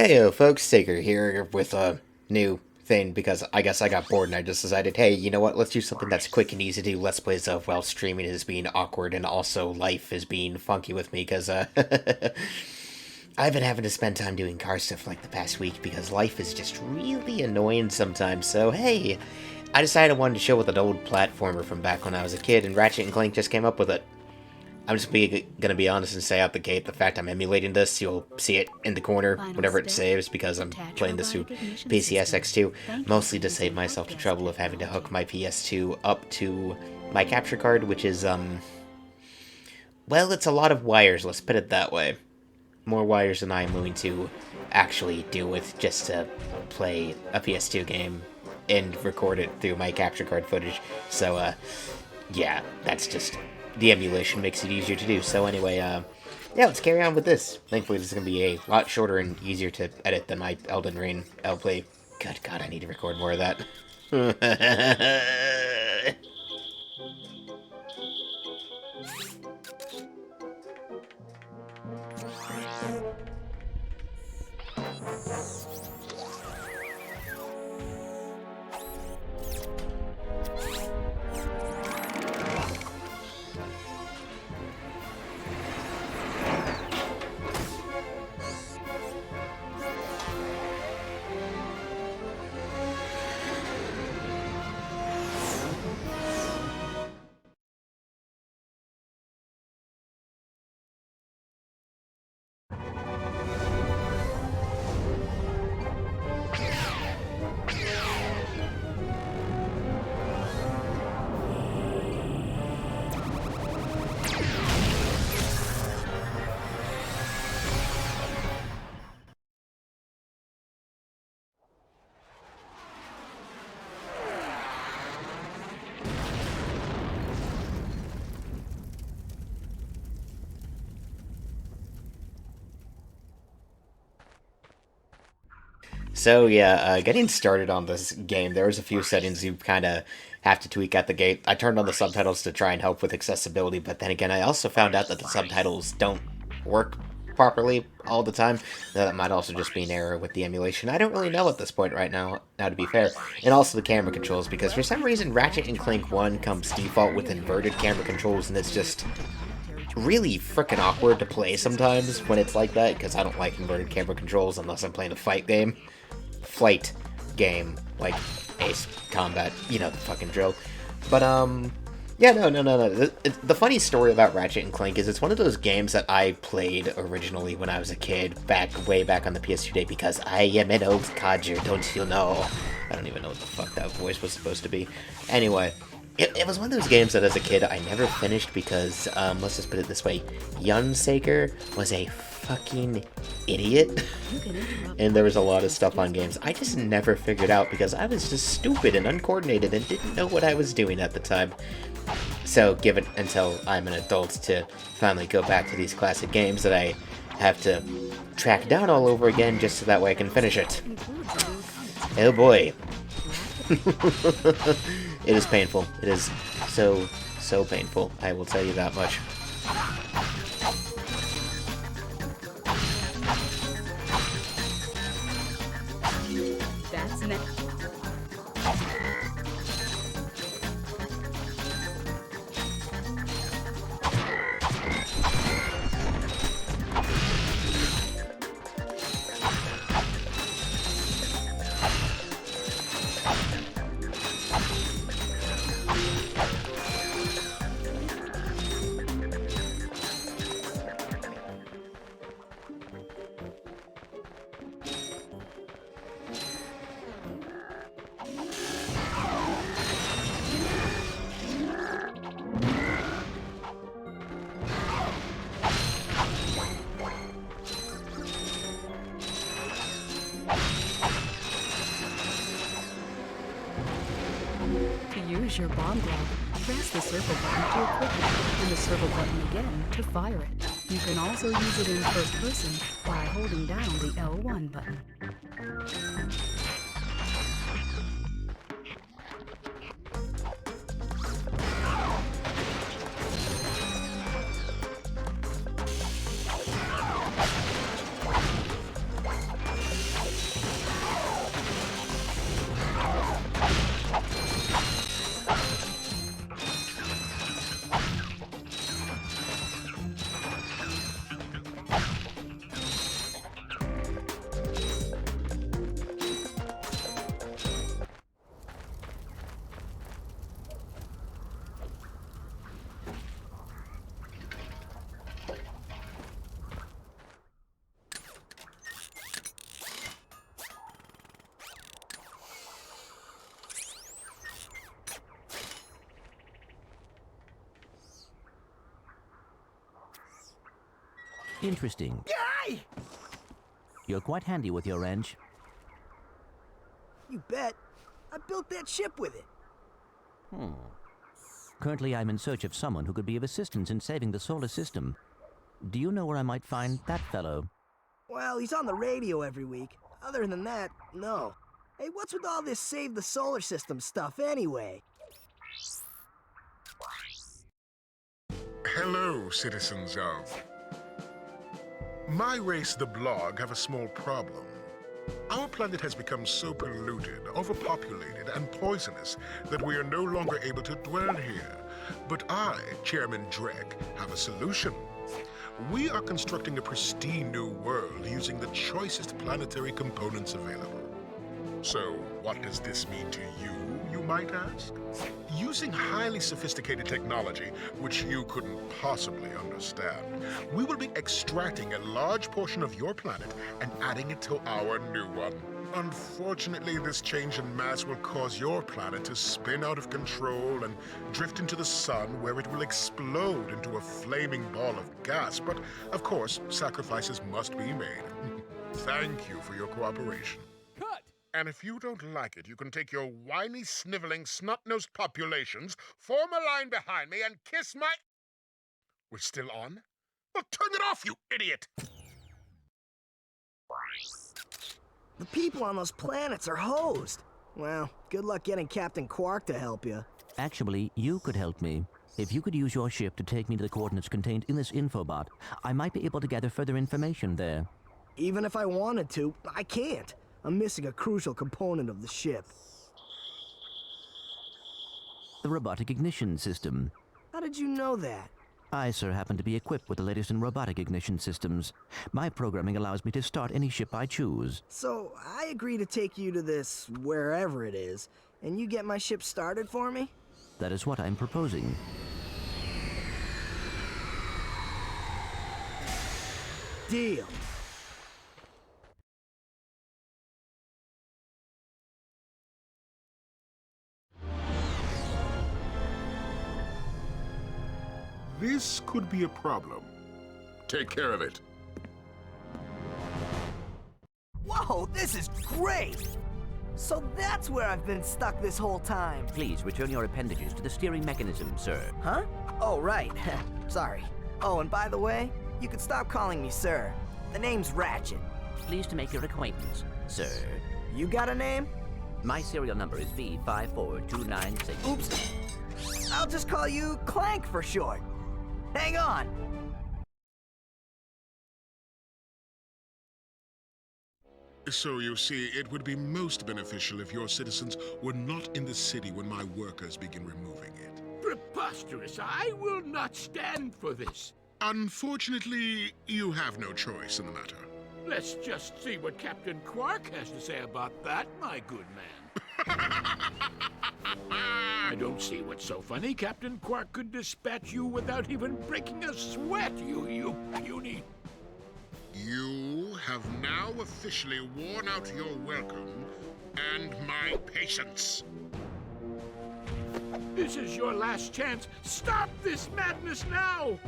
Hey, folks, Seiker here with a new thing because I guess I got bored and I just decided, hey, you know what, let's do something that's quick and easy to do Let's Plays of while streaming is being awkward and also life is being funky with me because, I've been having to spend time doing car stuff like the past week because life is just really annoying sometimes, so hey, I decided I wanted to show with an old platformer from back when I was a kid and Ratchet and Clank just came up with it. I'm just gonna be honest and say out the gate, the fact I'm emulating this, you'll see it in the corner whenever it saves because I'm playing this through PCSX2, mostly to save myself the trouble of having to hook my PS2 up to my capture card, which is, well, it's a lot of wires, let's put it that way. More wires than I'm willing to actually deal with just to play a PS2 game and record it through my capture card footage, so, yeah, that's just... the emulation makes it easier to do. So anyway, yeah, let's carry on with this. Thankfully, this is going to be a lot shorter and easier to edit than my Elden Ring LP. Good God, I need to record more of that. So yeah, getting started on this game, there was a few settings you kind of have to tweak at the gate. I turned on the subtitles to try and help with accessibility, but then again, I also found out that the subtitles don't work properly all the time. Now, that might also just be an error with the emulation. I don't really know at this point right now to be fair. And also the camera controls, because for some reason Ratchet and Clank 1 comes default with inverted camera controls, and it's just really freaking awkward to play sometimes when it's like that, because I don't like inverted camera controls unless I'm playing a flight game, like Ace Combat, you know, the fucking drill. But, yeah, no. The funny story about Ratchet and Clank is it's one of those games that I played originally when I was a kid, way back on the PS2 day, because I am an old codger, don't you know? I don't even know what the fuck that voice was supposed to be. Anyway, it was one of those games that as a kid I never finished because, let's just put it this way, young Seiker was a fucking idiot. And there was a lot of stuff on games I just never figured out because I was just stupid and uncoordinated and didn't know what I was doing at the time. So give it until I'm an adult to finally go back to these classic games that I have to track down all over again just so that way I can finish it. Oh boy. It is painful. It is so painful. I will tell you that much. That's next. To use your bomb glove, press the circle button to equip it, and the circle button again to fire it. You can also use it in first person by holding down the L1 button. Interesting. Yay! You're quite handy with your wrench. You bet. I built that ship with it. Currently, I'm in search of someone who could be of assistance in saving the solar system. Do you know where I might find that fellow? Well, he's on the radio every week. Other than that, no. Hey, what's with all this save the solar system stuff anyway? Hello, citizens of... My race, the Blog, have a small problem. Our planet has become so polluted, overpopulated, and poisonous that we are no longer able to dwell here. But I, Chairman Drek, have a solution. We are constructing a pristine new world using the choicest planetary components available. So, what does this mean to you, you might ask? Using highly sophisticated technology, which you couldn't possibly understand, we will be extracting a large portion of your planet and adding it to our new one. Unfortunately, this change in mass will cause your planet to spin out of control and drift into the sun, where it will explode into a flaming ball of gas. But, of course, sacrifices must be made. Thank you for your cooperation. Cut! And if you don't like it, you can take your whiny, sniveling, snot-nosed populations, form a line behind me, and kiss my... We're still on? Well, turn it off, you idiot! The people on those planets are hosed. Well, good luck getting Captain Quark to help you. Actually, you could help me. If you could use your ship to take me to the coordinates contained in this infobot, I might be able to gather further information there. Even if I wanted to, I can't. I'm missing a crucial component of the ship. The robotic ignition system. How did you know that? I, sir, happen to be equipped with the latest in robotic ignition systems. My programming allows me to start any ship I choose. So, I agree to take you to this, wherever it is, and you get my ship started for me? That is what I'm proposing. Deal. This could be a problem. Take care of it. Whoa, this is great! So that's where I've been stuck this whole time. Please return your appendages to the steering mechanism, sir. Huh? Oh, right. Sorry. Oh, and by the way, you can stop calling me sir. The name's Ratchet. Pleased to make your acquaintance, sir. You got a name? My serial number is B54296. Oops. I'll just call you Clank for short. Hang on. So you see, it would be most beneficial if your citizens were not in the city when my workers begin removing it. Preposterous! I will not stand for this. Unfortunately, you have no choice in the matter. Let's just see what Captain Quark has to say about that, my good man. I don't see what's so funny. Captain Quark could dispatch you without even breaking a sweat, you puny... You have now officially worn out your welcome and my patience. This is your last chance. Stop this madness now!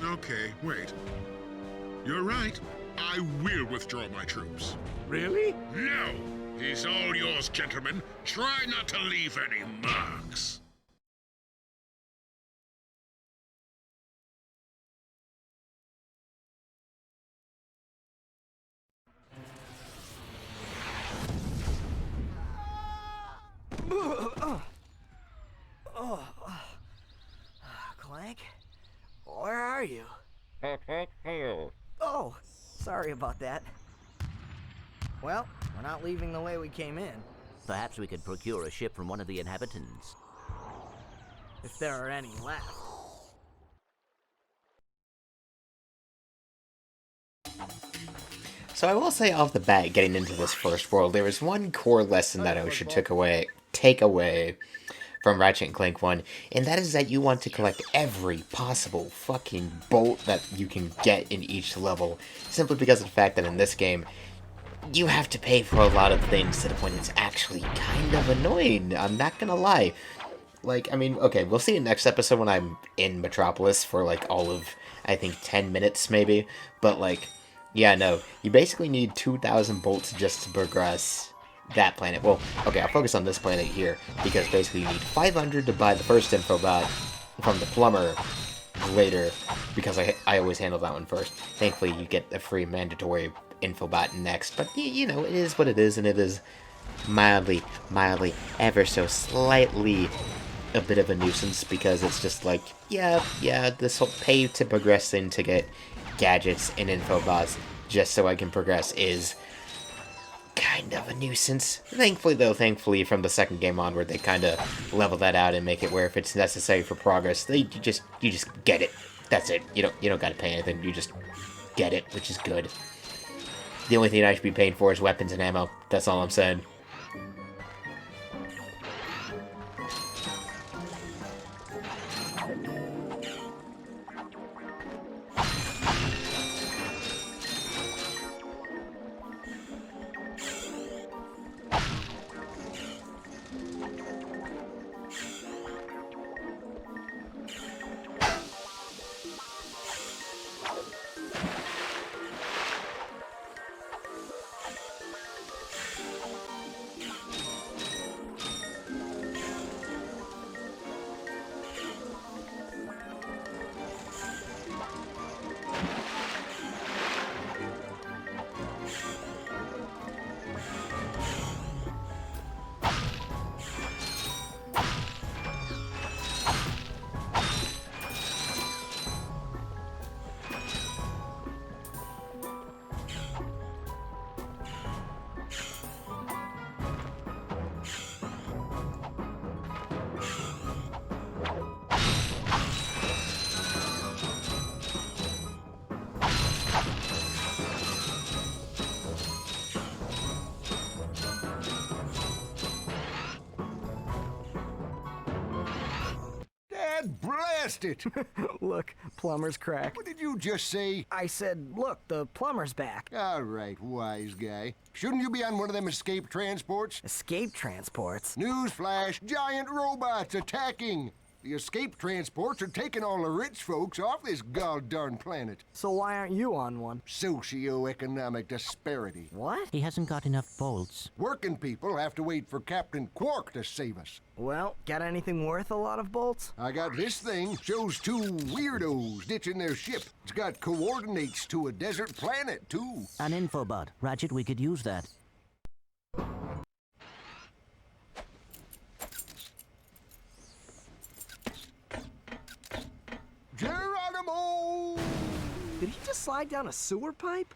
Okay, wait. You're right. I will withdraw my troops. Really? No! He's all yours, gentlemen. Try not to leave any marks. Clank? Where are you? Oh, sorry about that. Well, we're not leaving the way we came in. Perhaps we could procure a ship from one of the inhabitants. If there are any left. So I will say off the bat, getting into this first world, there is one core lesson that I should take away from Ratchet and Clank 1, and that is that you want to collect every possible fucking bolt that you can get in each level, simply because of the fact that in this game, you have to pay for a lot of things to the point it's actually kind of annoying. I'm not gonna lie. Like, I mean, okay, we'll see in next episode when I'm in Metropolis for, like, all of I think 10 minutes maybe. But like, yeah, no, you basically need 2,000 bolts just to progress that planet. Well, okay, I'll focus on this planet here, because basically you need 500 to buy the first infobot from the plumber later, because I always handle that one first. Thankfully, you get a free mandatory infobot next, but you know, it is what it is, and it is mildly, ever so slightly a bit of a nuisance, because it's just like, yeah, this whole pay to progress thing to get gadgets and infobots just so I can progress is kind of a nuisance. Thankfully, from the second game onward, they kind of level that out and make it where if it's necessary for progress, you just get it. That's it. You don't gotta pay anything. You just get it, which is good. The only thing I should be paying for is weapons and ammo. That's all I'm saying. Blast it! Look, plumber's crack. What did you just say? I said, look, the plumber's back. All right, wise guy. Shouldn't you be on one of them escape transports? Escape transports? Newsflash, giant robots attacking! The escape transports are taking all the rich folks off this god-darn planet. So why aren't you on one? Socioeconomic disparity. What? He hasn't got enough bolts. Working people have to wait for Captain Quark to save us. Well, got anything worth a lot of bolts? I got this thing. Shows two weirdos ditching their ship. It's got coordinates to a desert planet, too. An infobot. Ratchet, we could use that. Geronimo! Did he just slide down a sewer pipe?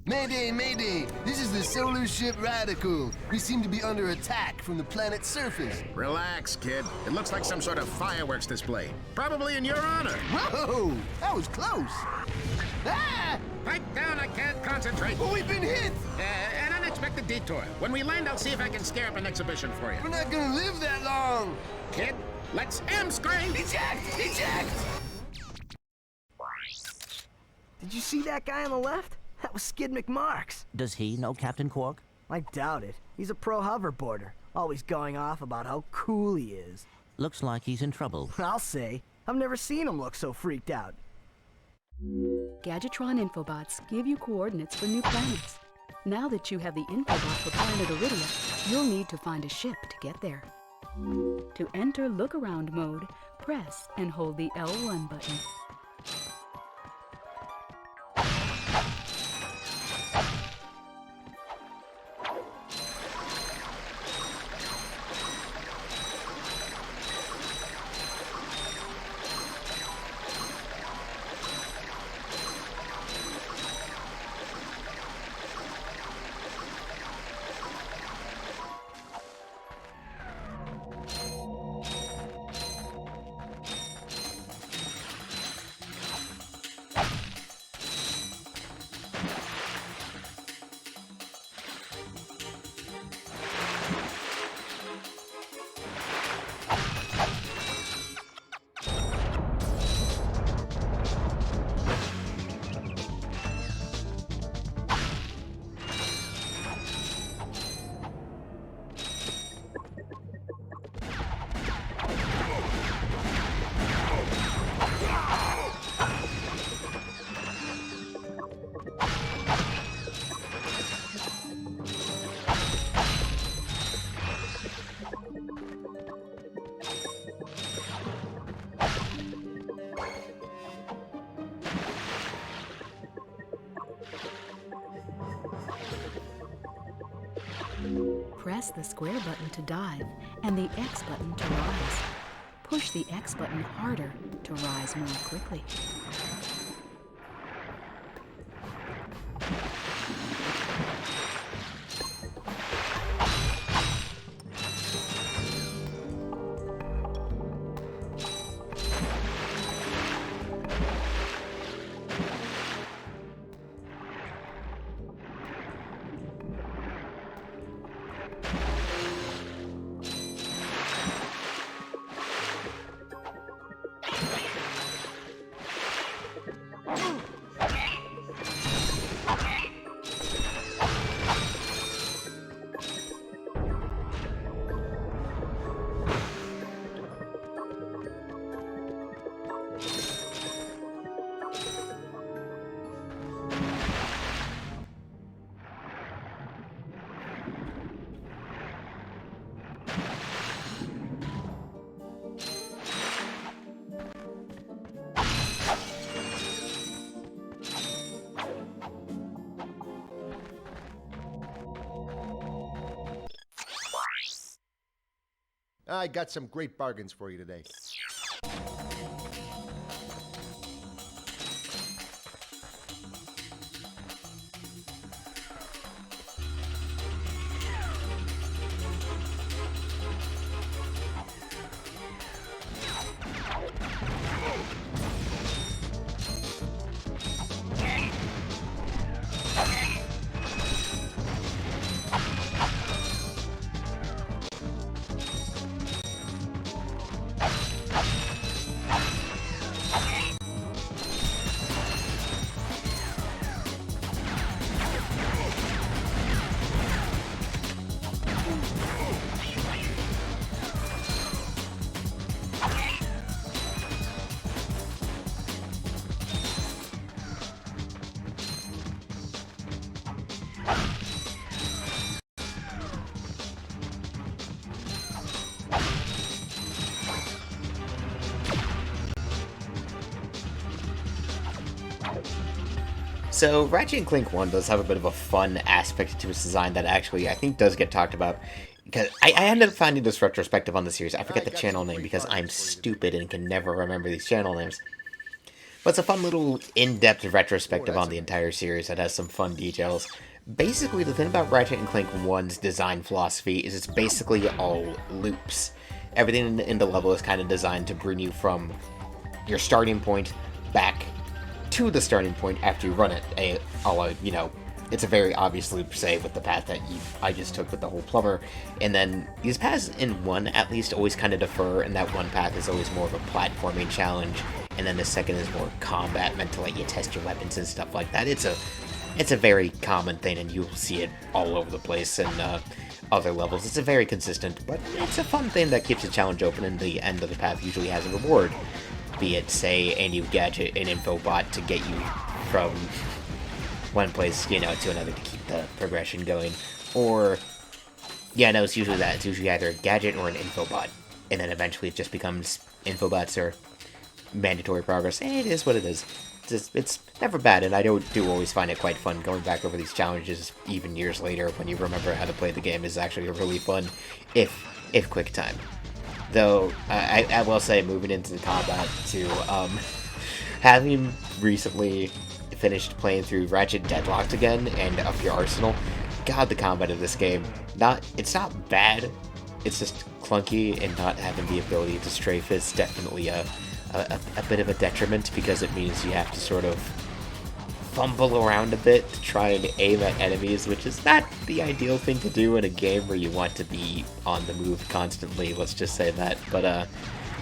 Mayday, mayday! This is the solar ship Radical. We seem to be under attack from the planet's surface. Relax, kid. It looks like some sort of fireworks display. Probably in your honor. Whoa! That was close! Ah! Pipe down, I can't concentrate. Oh, we've been hit! An unexpected detour. When we land, I'll see if I can scare up an exhibition for you. We're not gonna live that long! Kid, let's M-screen! Eject! Eject! Did you see that guy on the left? That was Skid McMarks. Does he know Captain Quark? I doubt it. He's a pro hoverboarder, always going off about how cool he is. Looks like he's in trouble. I'll say. I've never seen him look so freaked out. Gadgetron infobots give you coordinates for new planets. Now that you have the infobot for planet Iridia, you'll need to find a ship to get there. To enter look-around mode, press and hold the L1 button. Press the square button to dive and the X button to rise. Push the X button harder to rise more quickly. I got some great bargains for you today. So, Ratchet and Clank 1 does have a bit of a fun aspect to its design that actually I think does get talked about. Because I ended up finding this retrospective on the series. I forget the channel name because I'm stupid and can never remember these channel names. But it's a fun little in-depth retrospective on the entire series that has some fun details. Basically, the thing about Ratchet and Clank 1's design philosophy is it's basically all loops. Everything in the level is kind of designed to bring you from your starting point back to the starting point after you run it. It's a very obvious loop, say, with the path that I just took with the whole plumber. And then these paths in 1 at least always kind of differ, and that one path is always more of a platforming challenge, and then the second is more combat, meant to let you test your weapons and stuff like that. It's a very common thing, and you'll see it all over the place in other levels. It's a very consistent, but it's a fun thing that keeps the challenge open, and the end of the path usually has a reward. Be it, say, a new gadget, an info bot to get you from one place, to another to keep the progression going. Or, it's usually that. It's usually either a gadget or an info bot. And then eventually it just becomes info bots or mandatory progress. And it is what it is. It's never bad, and I do always find it quite fun going back over these challenges even years later when you remember how to play the game is actually really fun, if quick time. Though, I will say, moving into the combat, too, having recently finished playing through Ratchet Deadlocked again and Up Your Arsenal, God, the combat of this game, it's not bad, it's just clunky, and not having the ability to strafe is definitely a bit of a detriment, because it means you have to sort of fumble around a bit to try and aim at enemies, which is not the ideal thing to do in a game where you want to be on the move constantly, let's just say that. But,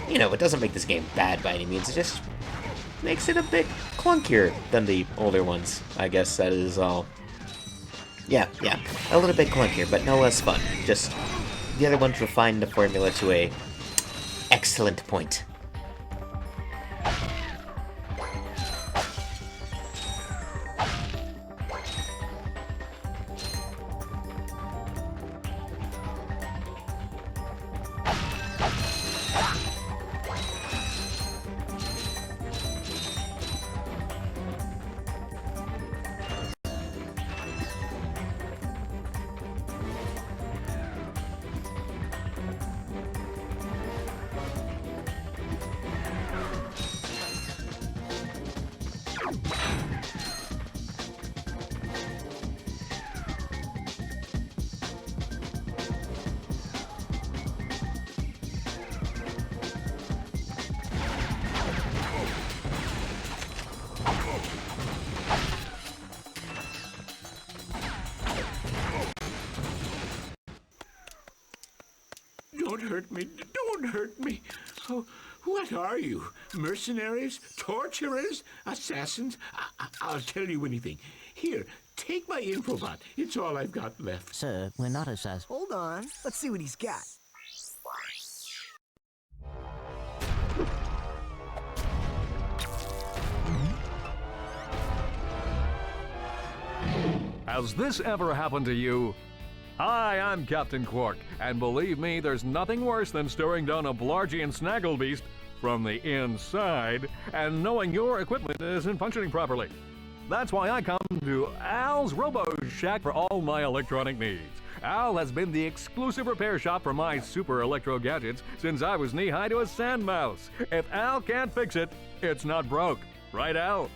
it doesn't make this game bad by any means, it just makes it a bit clunkier than the older ones, I guess that is all. Yeah, a little bit clunkier, but no less fun. Just, the other ones refined the formula to a excellent point. don't hurt me. Don't hurt me. Oh, what are you? Mercenaries? Torturers? Assassins? I'll tell you anything. Here, take my infobot. It's all I've got left. Sir, we're not assassins. Hold on. Let's see what he's got. Has this ever happened to you? Hi, I'm Captain Quark, and believe me, there's nothing worse than staring down a Blargian snagglebeast from the inside and knowing your equipment isn't functioning properly. That's why I come to Al's Robo Shack for all my electronic needs. Al has been the exclusive repair shop for my super electro gadgets since I was knee-high to a sand mouse. If Al can't fix it, it's not broke. Right, Al?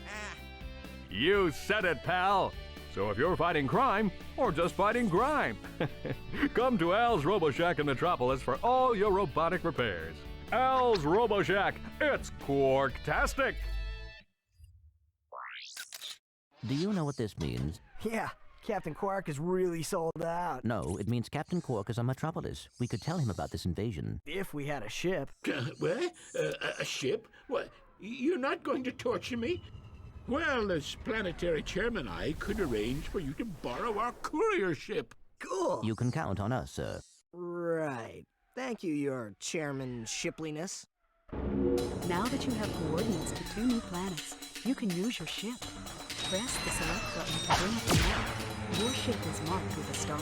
You said it, pal. So if you're fighting crime, or just fighting grime, come to Al's RoboShack in Metropolis for all your robotic repairs. Al's RoboShack, it's Quarktastic! Do you know what this means? Yeah, Captain Quark is really sold out. No, it means Captain Quark is on Metropolis. We could tell him about this invasion. If we had a ship. What? A ship? What? You're not going to torture me? Well, as planetary chairman, I could arrange for you to borrow our courier ship. Cool. You can count on us, sir. Right. Thank you, your chairman shipliness. Now that you have coordinates to 2 new planets, you can use your ship. Press the select button to bring up the map. Your ship is marked with a star.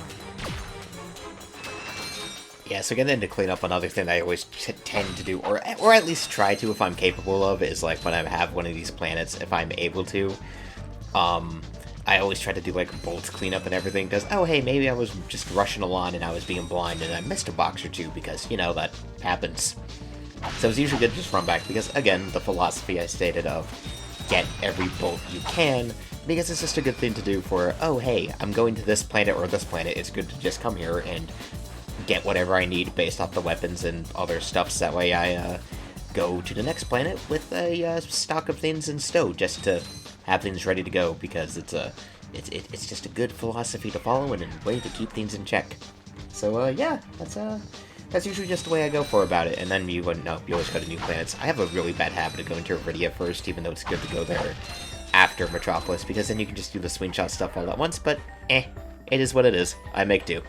Yeah, so getting into cleanup, another thing I always tend to do, or at least try to if I'm capable of, is like when I have one of these planets, if I'm able to, I always try to do like bolt cleanup and everything, because, oh hey, maybe I was just rushing along and I was being blind and I missed a box or two, because, you know, that happens. So it's usually good to just run back, because again, the philosophy I stated of get every bolt you can, because it's just a good thing to do for, oh hey, I'm going to this planet or this planet, it's good to just come here and get whatever I need based off the weapons and other stuff, so that way I go to the next planet with a stock of things in stow, just to have things ready to go, because it's just a good philosophy to follow and a way to keep things in check. So yeah, that's usually just the way I go for about it, and then you wouldn't know, you always go to new planets. I have a really bad habit of going to Iridia first, even though it's good to go there after Metropolis, because then you can just do the screenshot stuff all at once, but it is what it is. I make do.